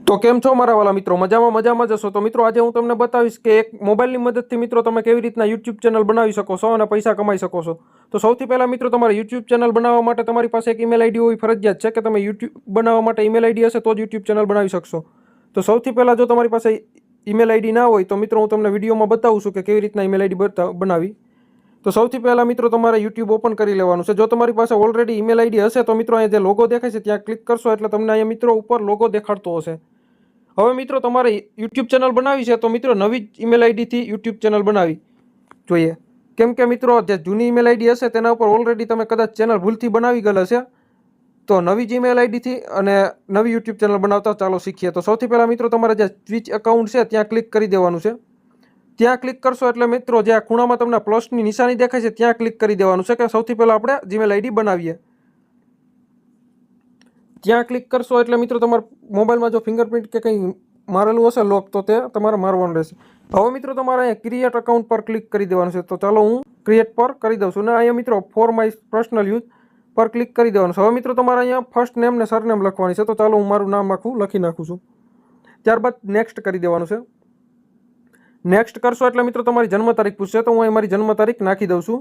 તો કેમ છો મારા વાલા મિત્રો? મજામાં જશો તો મિત્રો આજે હું તમને બતાવીશ કે એક મોબાઈલની મદદથી મિત્રો તમે કેવી રીતના YouTube ચેનલ બનાવી શકો છો અને પૈસા કમાઈ શકો છો. તો સૌથી પહેલાં મિત્રો તમારે YouTube ચેનલ બનાવવા માટે તમારી પાસે એક ઈમેલ આઈડી હોવી ફરજિયાત છે કે તમે YouTube બનાવવા માટે ઈમેલ આઈડી હશે તો જ YouTube ચેનલ બનાવી શકશો. તો સૌથી પહેલાં જો તમારી પાસે ઈમેલ આઈડી ના હોય તો મિત્રો હું તમને વિડીયોમાં બતાવું છું કે કેવી રીતના ઈમેલ આઈડી બનાવી. તો સૌથી પહેલાં મિત્રો તમારે YouTube ઓપન કરી લેવાનું છે. જો તમારી પાસે ઓલરેડી ઈમેલ આઈડી હશે તો મિત્રો અહીંયા જે લોગો દેખાય છે ત્યાં ક્લિક કરશો એટલે તમને અહીંયા મિત્રો ઉપર લોગો દેખાડતો હશે. હવે મિત્રો તમારે YouTube ચેનલ બનાવી છે તો મિત્રો નવી જ ઈમેલ આઈડીથી YouTube ચેનલ બનાવી જોઈએ. કેમ કે મિત્રો જે જૂની ઈમેલ આઈડી હશે તેના ઉપર ઓલરેડી તમે કદાચ ચેનલ ભૂલથી બનાવી ગયેલ હશે. તો નવી જ ઈમેલ આઈડીથી અને નવી YouTube ચેનલ બનાવતા ચાલો શીખીએ. તો સૌથી પહેલાં મિત્રો તમારે જે ટ્વિચ એકાઉન્ટ છે ત્યાં ક્લિક કરી દેવાનું છે. ત્યાં ક્લિક કરશો એટલે મિત્રો જે આ ખૂણામાં તમને પ્લસની નિશાની દેખાય છે ત્યાં ક્લિક કરી દેવાનું છે કે સૌથી પહેલાં આપણે જીમેલ આઈડી બનાવીએ. ત્યાં ક્લિક કરશો એટલે મિત્રો તમારા મોબાઈલમાં જો ફિંગરપ્રિન્ટ કે કંઈ મારેલું હશે લોક તો તે તમારે મારવાનું રહેશે. હવે મિત્રો તમારે અહીંયા ક્રિએટ અકાઉન્ટ પર ક્લિક કરી દેવાનું છે. તો ચાલો હું ક્રિએટ પર કરી દઉં છું. અને અહીંયા મિત્રો ફોર માય પર્સનલ યુઝ પર ક્લિક કરી દેવાનું છે. હવે મિત્રો તમારે અહીંયા ફર્સ્ટ નેમ ને સરનેમ લખવાની છે. તો ચાલો હું મારું નામ લખી નાખું છું. ત્યારબાદ નેક્સ્ટ કરી દેવાનું છે. નેક્સ્ટ કરશો એટલે મિત્રો તમારી જન્મ તારીખ પૂછશે તો હું અહીં મારી જન્મ તારીખ નાખી દઉં છું.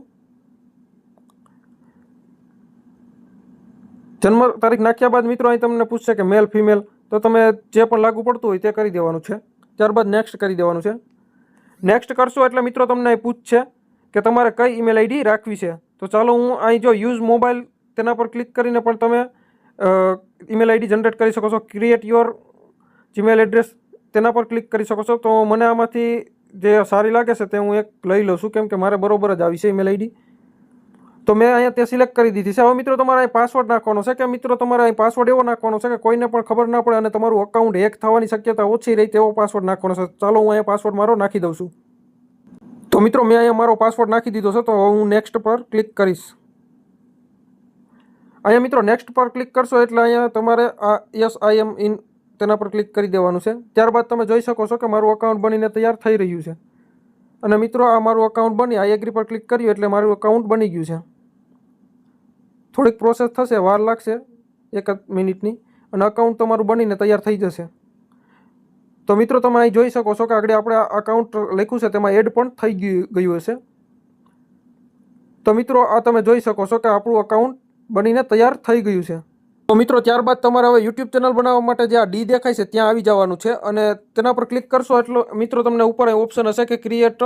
જન્મ તારીખ નાખ્યા બાદ મિત્રો અહીં તમને પૂછશે કે મેલ ફિમેલ તો તમે જે પણ લાગુ પડતું હોય તે કરી દેવાનું છે. ત્યારબાદ નેક્સ્ટ કરી દેવાનું છે. નેક્સ્ટ કરશો એટલે મિત્રો તમને અહીં પૂછશે કે તમારે કઈ ઈમેલ આઈડી રાખવી છે. તો ચાલો હું અહીં જો યુઝ મોબાઈલ તેના પર ક્લિક કરીને પણ તમે ઈમેલ આઈડી જનરેટ કરી શકો છો. ક્રિએટ યોર જીમેલ એડ્રેસ તેના પર ક્લિક કરી શકો છો. તો મને આમાંથી જે સારી લાગે છે તે હું એક લઈ લઉં છું કેમ કે મારે બરોબર જ આવી છે ઈમેલ આઈડી. તો મેં અહીંયા તે સિલેક્ટ કરી દીધી છે. હવે મિત્રો તમારે અહીં પાસવર્ડ નાખવાનો છે કે મિત્રો તમારે અહીં પાસવર્ડ એવો નાખવાનો છે કે કોઈને પણ ખબર ના પડે અને તમારું અકાઉન્ટ હેક થવાની શક્યતા ઓછી રહી તેવો પાસવર્ડ નાખવાનો છે. ચાલો હું અહીંયા પાસવર્ડ મારો નાખી દઉં છું. તો મિત્રો મેં અહીંયા મારો પાસવર્ડ નાખી દીધો છે. તો હું નેક્સ્ટ પર ક્લિક કરીશ. અહીંયા મિત્રો નેક્સ્ટ પર ક્લિક કરશો એટલે અહીંયા તમારે આ યસ આઈ એમ ઇન તેના પર ક્લિક કરી દેવાનું છે. ત્યારબાદ તમે જોઈ શકો છો કે મારું અકાઉન્ટ બનીને તૈયાર થઈ રહ્યું છે. અને મિત્રો આ મારું અકાઉન્ટ બની આઈ એગ્રી પર ક્લિક કર્યું એટલે મારું અકાઉન્ટ બની ગયું છે. થોડીક પ્રોસેસ થશે, વાર લાગશે 1 મિનિટની અને અકાઉન્ટ તમારું બનીને તૈયાર થઈ જશે. તો મિત્રો તમે અહીં જોઈ શકો છો કે આગળ આપણે અકાઉન્ટ લખ્યું છે તેમાં એડ પણ થઈ ગયું હશે. તો મિત્રો આ તમે જોઈ શકો છો કે આપણું અકાઉન્ટ બનીને તૈયાર થઈ ગયું છે. તો મિત્રો ત્યારબાદ તમારે હવે YouTube ચેનલ બનાવવા માટે જે આ ડી દેખાય છે ત્યાં આવી જવાનું છે અને તેના પર ક્લિક કરશો એટલે મિત્રો તમને ઉપર ઓપ્શન હશે કે ક્રિએટ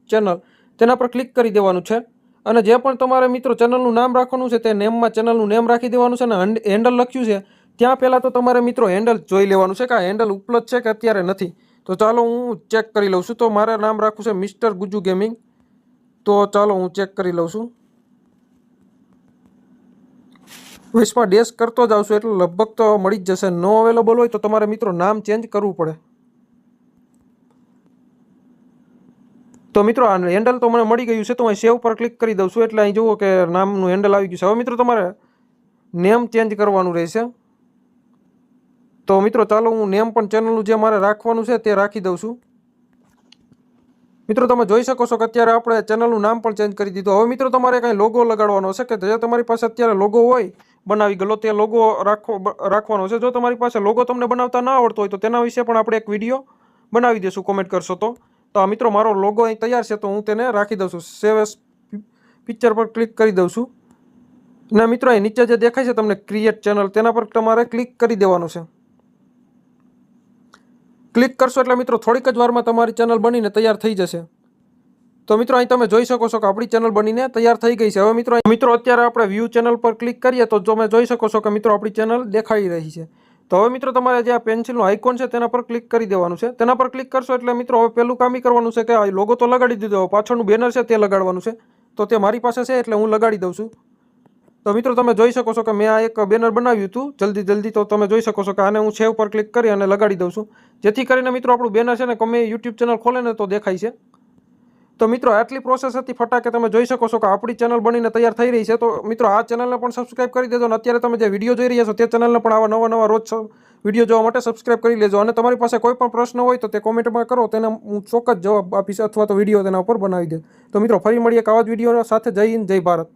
ચેનલ તેના પર ક્લિક કરી દેવાનું છે. અને જે પણ તમારે મિત્રો ચેનલનું નામ રાખવાનું છે તે નેમમાં ચેનલનું નેમ રાખી દેવાનું છે. અને હેન્ડલ લખ્યું છે ત્યાં પહેલાં તો તમારે મિત્રો હેન્ડલ જોઈ લેવાનું છે કે આ હેન્ડલ ઉપલબ્ધ છે કે અત્યારે નથી. તો ચાલો હું ચેક કરી લઉં છું. તો મારે નામ રાખવું છે મિસ્ટર ગુજુ ગેમિંગ. તો ચાલો હું ચેક કરી લઉં છું. વોઇસમાં ડેશ કરતો જ આવશું એટલે લગભગ તો મળી જ જશે. નો અવેલેબલ હોય તો તમારે મિત્રો નામ ચેન્જ કરવું પડે. તો મિત્રો આ હેન્ડલ તો મને મળી ગયું છે તો અહીં સેવ પર ક્લિક કરી દઉં છું એટલે અહીં જુઓ કે નામનું હેન્ડલ આવી ગયું છે. હવે મિત્રો તમારે નેમ ચેન્જ કરવાનું રહેશે. તો મિત્રો ચાલો હું નેમ પણ ચેનલનું જે મારે રાખવાનું છે તે રાખી દઉં છું. મિત્રો તમે જોઈ શકો છો કે અત્યારે આપણે ચેનલનું નામ પણ ચેન્જ કરી દીધું. હવે મિત્રો તમારે કંઈ લોગો લગાડવાનો છે કે જે તમારી પાસે અત્યારે લોગો હોય બનાવી ગયેલો તે લોગો રાખવાનો છે. જો તમારી પાસે લોગો તમને બનાવતા ના આવડતો હોય તો તેના વિશે પણ આપણે એક વિડીયો બનાવી દઈશું કોમેન્ટ કરશો તો. તો આ મિત્રો મારો લોગો અહીં તૈયાર છે તો હું તેને રાખી દઉં છું. સેવ એસ પિક્ચર પર ક્લિક કરી દઉં છું. અને મિત્રો અહીં નીચે જે દેખાય છે તમને ક્રિએટ ચેનલ તેના પર તમારે ક્લિક કરી દેવાનું છે. ક્લિક કરશો એટલે મિત્રો થોડીક જ વારમાં તમારી ચેનલ બનીને તૈયાર થઈ જશે. તો મિત્રો અહીં તમે જોઈ શકો છો કે આપણી ચેનલ બનીને તૈયાર થઈ ગઈ છે. હવે મિત્રો અત્યારે આપણે વ્યૂ ચેનલ પર ક્લિક કરીએ તો તમે જોઈ શકો છો કે મિત્રો આપણી ચેનલ દેખાઈ રહી છે. તો હવે મિત્રો તમારે જે આ પેન્સિલનો આઇકોન છે તેના પર ક્લિક કરી દેવાનું છે. તેના પર ક્લિક કરશો એટલે મિત્રો હવે પહેલું કામ કરવાનું છે કે આ લોગો તો લગાડી દીધો, પાછળનું બેનર છે તે લગાડવાનું છે. તો તે મારી પાસે છે એટલે હું લગાડી દઉં છું. તો મિત્રો તમે જોઈ શકો છો કે મેં આ એક બેનર બનાવ્યું હતું જલ્દી. તો તમે જોઈ શકો છો કે આને હું સેવ પર ક્લિક કરી અને લગાડી દઉં છું. જેથી કરીને મિત્રો આપણું બેનર છે ને ગમે YouTube ચેનલ ખોલે ને તો દેખાય છે. તો મિત્રો આટલી પ્રોસેસ હતી ફટાકે તમે જોઈ શકો છો કે આપણી ચેનલ બનીને તૈયાર થઈ રહી છે. તો મિત્રો આ ચેનલને પણ સબસ્ક્રાઇબ કરી દેજો અને અત્યારે તમે જે વિડીયો જોઈ રહ્યા છો તે ચેનલને પણ આવા નવા રોજ વિડીયો જોવા માટે સબસ્ક્રાઇબ કરી લેજો. અને તમારી પાસે કોઈ પણ પ્રશ્ન હોય તો તે કોમેન્ટમાં કરો, તેને હું ચોક્કસ જવાબ આપીશ અથવા તો વિડીયો તેના ઉપર બનાવી દે. તો મિત્રો ફરી મળીએ એક આવા જ વિડીયો સાથે. જય હિન્દ, જય ભારત.